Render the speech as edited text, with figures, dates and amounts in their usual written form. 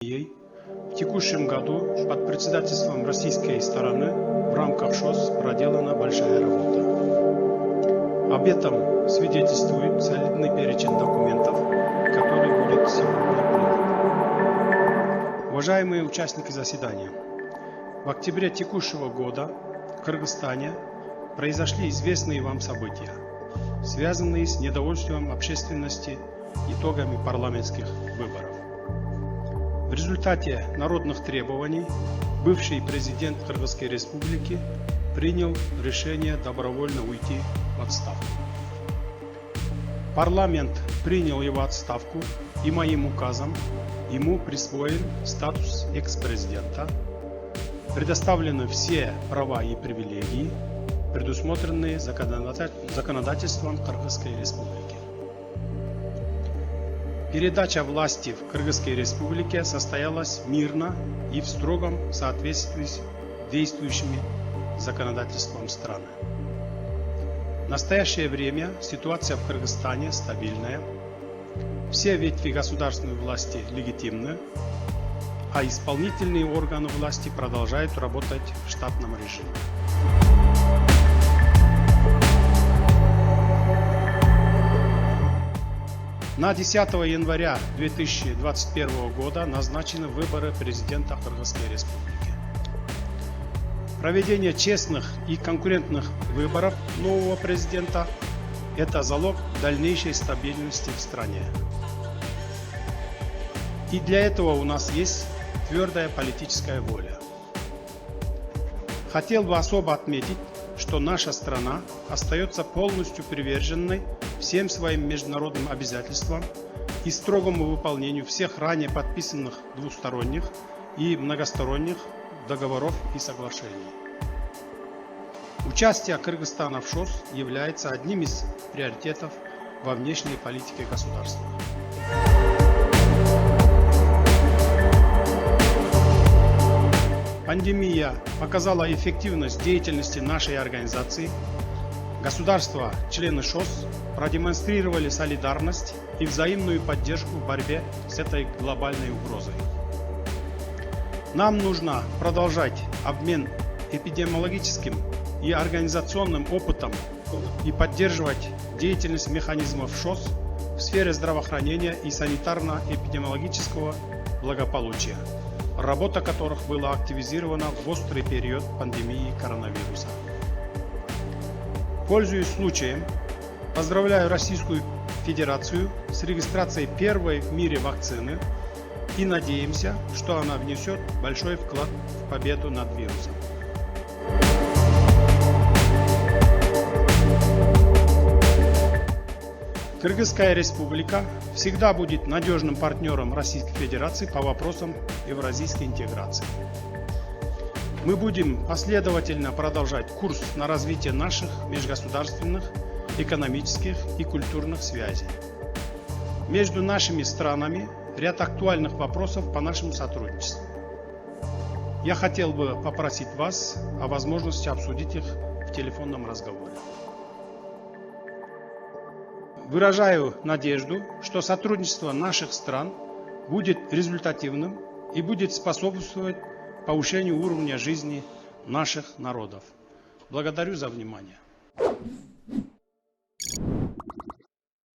В текущем году под председательством российской стороны в рамках ШОС проделана большая работа. Об этом свидетельствует солидный перечень документов, который будет сегодня принят. Уважаемые участники заседания, в октябре текущего года в Кыргызстане произошли известные вам события, связанные с недовольством общественности итогами парламентских выборов. В результате народных требований бывший президент Кыргызской Республики принял решение добровольно уйти в отставку. Парламент принял его отставку, и моим указом ему присвоен статус экс-президента, предоставлены все права и привилегии, предусмотренные законодательством Кыргызской Республики. Передача власти в Кыргызской Республике состоялась мирно и в строгом соответствии с действующими законодательством страны. В настоящее время ситуация в Кыргызстане стабильная, все ветви государственной власти легитимны, а исполнительные органы власти продолжают работать в штатном режиме. На 10 января 2021 года назначены выборы президента Кыргызской Республики. Проведение честных и конкурентных выборов нового президента – это залог дальнейшей стабильности в стране. И для этого у нас есть твердая политическая воля. Хотел бы особо отметить, что наша страна остается полностью приверженной всем своим международным обязательствам и строгому выполнению всех ранее подписанных двусторонних и многосторонних договоров и соглашений. Участие Кыргызстана в ШОС является одним из приоритетов во внешней политике государства. Пандемия показала эффективность деятельности нашей организации. Государства, члены ШОС, продемонстрировали солидарность и взаимную поддержку в борьбе с этой глобальной угрозой. Нам нужно продолжать обмен эпидемиологическим и организационным опытом и поддерживать деятельность механизмов ШОС в сфере здравоохранения и санитарно-эпидемиологического благополучия, работа которых была активизирована в острый период пандемии коронавируса. Пользуясь случаем, поздравляю Российскую Федерацию с регистрацией первой в мире вакцины и надеемся, что она внесет большой вклад в победу над вирусом. Кыргызская Республика всегда будет надежным партнером Российской Федерации по вопросам евразийской интеграции. Мы будем последовательно продолжать курс на развитие наших межгосударственных, экономических и культурных связей. Между нашими странами ряд актуальных вопросов по нашему сотрудничеству. Я хотел бы попросить вас о возможности обсудить их в телефонном разговоре. Выражаю надежду, что сотрудничество наших стран будет результативным и будет способствовать повышению уровня жизни наших народов. Благодарю за внимание.